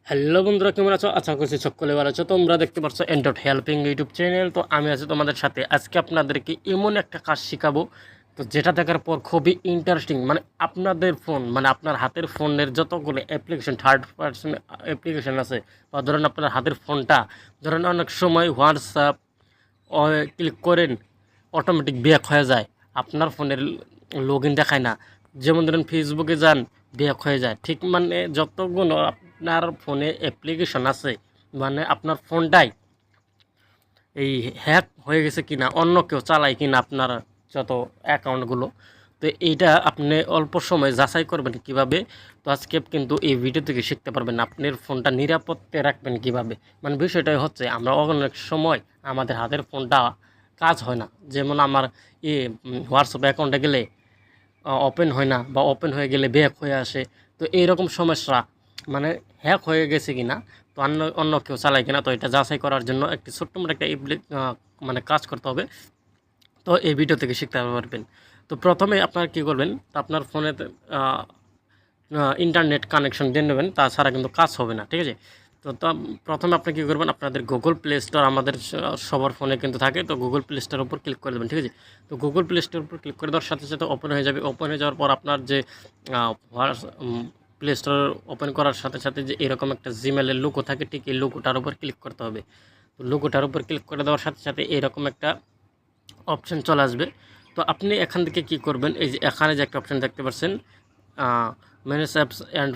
Hello বন্ধুরা, কেমন আছো? আশা করছি সকলে ভালো আছো। তোমরা দেখতে পাচ্ছ এন্ডট হেল্পিং ইউটিউব চ্যানেল। তো আমি আছি তোমাদের সাথে। আজকে আপনাদেরকে এমন একটা কাজ শেখাবো, তো যেটা দেখার পর খুবই ইন্টারেস্টিং। মানে আপনাদের ফোন, মানে আপনার হাতের ফোনের যতগুলো অ্যাপ্লিকেশন, থার্ড পার্সন অ্যাপ্লিকেশন আছে, বা ধরেন আপনার হাতের ফোনটা, ধরেন অনেক সময় হোয়াটসঅ্যাপ ক্লিক করেন, অটোমেটিক ব্যাক হয়ে যায়, আপনার ফোনের লগ ইন দেখায় না। যেমন ধরেন ফেসবুকে যান, ব্যাক হয়ে যায়। ঠিক মানে যতগুলো আপনার ফোনে অ্যাপ্লিকেশন আছে, মানে আপনার ফোনটাই এই হ্যাক হয়ে গেছে কিনা, অন্য কেউ চালায় কিনা আপনার যত অ্যাকাউন্টগুলো, তো এইটা আপনি অল্প সময় যাচাই করবেন কিভাবে। তো আজকে কিন্তু এই ভিডিও থেকে শিখতে পারবেন আপনার ফোনটা নিরাপদে রাখবেন কিভাবে। মানে বিষয়টাই হচ্ছে, আমরা অনেক সময় আমাদের হাতের ফোনটা কাজ হয় না। যেমন আমার হোয়াটসঅ্যাপ অ্যাকাউন্টে গেলে ওপেন হয় না, বা ওপেন হয়ে গেলে ব্যাক হয়ে আসে। তো এইরকম সমস্যা, মানে হ্যাক হয়ে গেছে কিনা, তো অন্য অন্য কেউ চালায় কিনা, তো এটা যাচাই করার জন্য একটি ছোট্ট মোটো একটা মানে কাজ করতে হবে। তো এই ভিডিও থেকে শিখতে পারবেন। তো প্রথমে আপনার কি করবেন, তো আপনার ফোনে ইন্টারনেট কানেকশন দিয়ে নেবেন, তাছাড়া কিন্তু কাজ হবে না, ঠিক আছে? তো প্রথমে আপনি কী করবেন, আপনাদের গুগল প্লে স্টোর আমাদের সবার ফোনে কিন্তু থাকে, তো গুগল প্লে স্টোরের উপর ক্লিক করে দেবেন, ঠিক আছে? তো গুগল প্লে স্টোরের উপর ক্লিক করে দেওয়ার সাথে সাথে ওপেন হয়ে যাবে। ওপেন হয়ে যাওয়ার পর আপনার যে প্লে স্টোর ওপেন করার সাথে সাথে যে এরকম একটা জিমেলের লোগো থাকে, ঠিক এই লোগোটার উপর ক্লিক করতে হবে। তো লোগোটার উপর ক্লিক করে দেওয়ার সাথে সাথে এরকম একটা অপশান চলে আসবে। তো আপনি এখান থেকে কি করবেন, এই যে এখানে যে একটা অপশান দেখতে পাচ্ছেন, ম্যানেজ অ্যাপস অ্যান্ড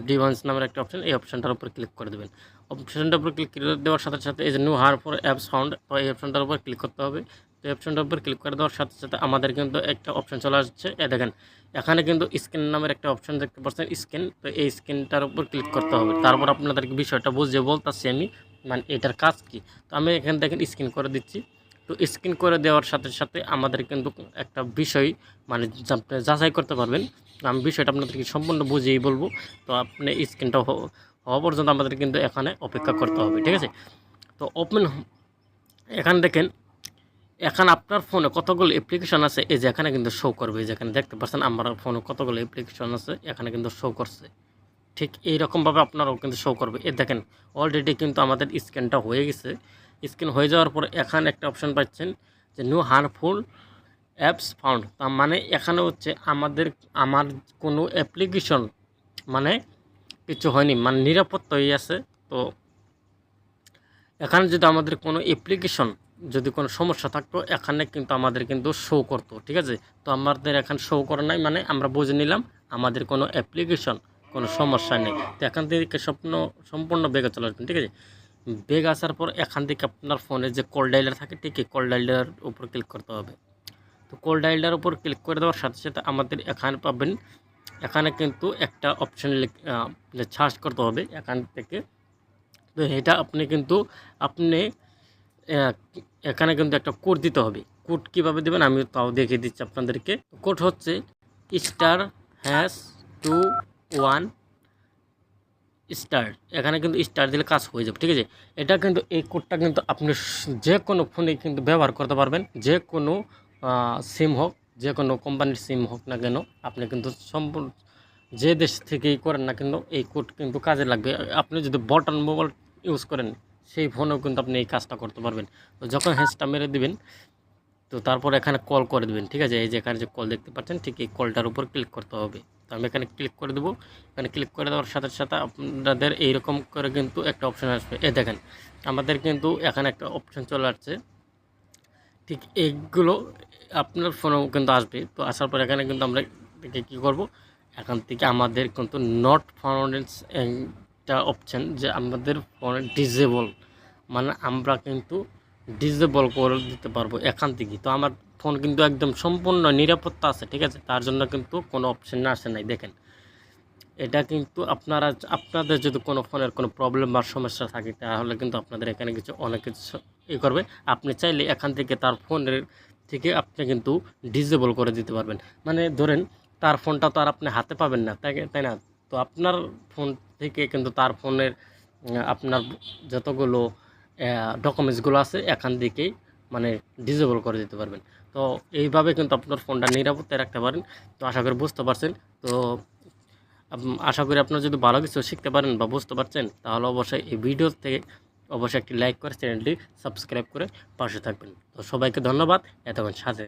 ডিভাইস নামের একটা অপশান, এই অপশানটার উপর ক্লিক করে দেবেন। অপশানটার উপর ক্লিক করে দেওয়ার সাথে সাথে এই যে new her for apps found, তো এই অপশানটার উপর ক্লিক করতে হবে। তো এই অপশানটার উপর ক্লিক করে দেওয়ার সাথে সাথে আমাদের কিন্তু একটা অপশান চলে আসছে, দেখেন এখানে কিন্তু স্ক্যান নামের একটা অপশান দেখতে পাচ্ছেন, স্ক্যান। তো এই স্ক্যানটার উপর ক্লিক করতে হবে। তারপর আপনাদেরকে বিষয়টা বুঝিয়ে বলতেছি আমি, মানে এটার কাজ কি। তো আমি এখানে দেখেন স্ক্যান করে দিচ্ছি। তো স্ক্যান করে দেওয়ার সাথে সাথে আমাদের কিন্তু একটা বিষয়, মানে আপনি যাচাই করতে পারবেন। আমি বিষয়টা আপনাদেরকে সম্পূর্ণ বুঝিয়েই বলবো। তো আপনি স্ক্যানটা হওয়া পর্যন্ত আমাদের কিন্তু এখানে অপেক্ষা করতে হবে, ঠিক আছে? তো এখানে দেখেন, এখানে আপনার ফোনে কতগুলো অ্যাপ্লিকেশন আছে, এই যে এখানে কিন্তু শো করবে। যেখানে দেখতে পাচ্ছেন আমার ফোনে কতগুলো অ্যাপ্লিকেশন আছে, এখানে কিন্তু শো করছে। ঠিক এইরকমভাবে আপনারাও কিন্তু শো করবে। দেখেন অলরেডি কিন্তু আমাদের স্ক্যানটা হয়ে গেছে। স্ক্যান হয়ে যাওয়ার পর এখানে একটা অপশান পাচ্ছেন যে নো হার্মফুল অ্যাপস ফাউন্ড। তার মানে এখানে হচ্ছে আমার কোনো অ্যাপ্লিকেশন মানে কিছু হয়নি, মানে নিরাপত্তা হয়ে আছে। তো এখানে যদি আমাদের কোনো অ্যাপ্লিকেশন, যদি কোনো সমস্যা থাকতো, এখানে কিন্তু আমাদের কিন্তু শো করতো, ঠিক আছে? তো আমাদের এখানে শো করে নাই, মানে আমরা বুঝে নিলাম আমাদের কোনো অ্যাপ্লিকেশন, কোনো সমস্যা নেই। তো এখান থেকে সম্পূর্ণ বেগে চলে আসবেন, ঠিক আছে? বেগ আসার পর এখান থেকে আপনার ফোনে যে কল ডাইলার থাকে, ঠিক এই কল ডাইলার উপর ক্লিক করতে হবে। তো কল ডাইলার উপর ক্লিক করে দেওয়ার সাথে সাথে আমাদের এখানে পাবেন, এখানে কিন্তু একটা অপশান সার্চ করতে হবে এখান থেকে। তো এটা আপনি আহ, এখানে কিন্তু একটা কোড দিতে হবে। কোড কীভাবে দেবেন আমি তাও দেখিয়ে দিচ্ছি আপনাদেরকে। কোড হচ্ছে *#2 1 স্টার। এখানে কিন্তু স্টার দিলে কাজ হয়ে যাবে, ঠিক আছে? এটা কিন্তু এই কোডটা কিন্তু আপনি যে কোনো ফোনে কিন্তু ব্যবহার করতে পারবেন, যে কোনো সিম হোক, যে কোনো কোম্পানির সিম হোক না কেন, আপনি কিন্তু সম্পূর্ণ যে দেশ থেকেই করেন না কিন্তু এই কোড কিন্তু কাজে লাগবে। আপনি যদি বটন মোবাইল ইউজ করেন, সেই ফোনেও কিন্তু আপনি এই কাজটা করতে পারবেন। তো যখন হ্যাশটা মেরে দিবেন, তো তারপর এখানে কল করে দেবেন, ঠিক আছে? এই যে এখানে যে কল দেখতে পাচ্ছেন, ঠিক এই কলটার উপর ক্লিক করতে হবে। তো আমি এখানে ক্লিক করে দেবো। এখানে ক্লিক করে দেওয়ার সাথে সাথে আপনাদের এইরকম করে কিন্তু একটা অপশান আসবে। দেখেন আমাদের কিন্তু এখানে একটা অপশান চলে আসছে। ঠিক এইগুলো আপনার ফোনেও কিন্তু আসবে। তো আসার পর এখানে কিন্তু আমরা কী করব, এখান থেকে আমাদের কিন্তু নট ফাউন্ড একটা অপশান, যে আমাদের ফোনে ডিসেবল, মানে আমরা কিন্তু ডিসেবল করে দিতে পারবো এখান থেকে। তো আমার ফোন কিন্তু একদম সম্পূর্ণ নিরাপত্তা আছে, ঠিক আছে? তার জন্য কিন্তু কোনো অপশান আসে নাই। দেখেন এটা কিন্তু আপনাদের যদি কোনো ফোনের কোনো প্রবলেম বা সমস্যা থাকে, তাহলে কিন্তু আপনাদের এখানে অনেক কিছু করবে। আপনি চাইলে এখান থেকে তার ফোনের থেকে আপনি কিন্তু ডিসেবল করে দিতে পারবেন। মানে ধরেন তার ফোনটা তো আর আপনি হাতে পাবেন না, তাই না? তো আপনার ফোন থেকে কিন্তু তার ফোনের আপনার যতগুলো ডকুমেন্টসগুলো আছে এখান থেকেই মানে ডিসেবল করে দিতে পারবেন। তো এইভাবে কিন্তু আপনার ফোনটা নিরাপত্তায় রাখতে পারেন। তো আশা করি বুঝতে পারছেন। তো আশা করি আপনারা যদি ভালো কিছু শিখতে পারেন বা বুঝতে পারছেন, তাহলে অবশ্যই এই ভিডিও থেকে অবশ্যই একটি লাইক করে চ্যানেলটি সাবস্ক্রাইব করে পাশে থাকবেন। তো সবাইকে ধন্যবাদ এতক্ষণ সাথে।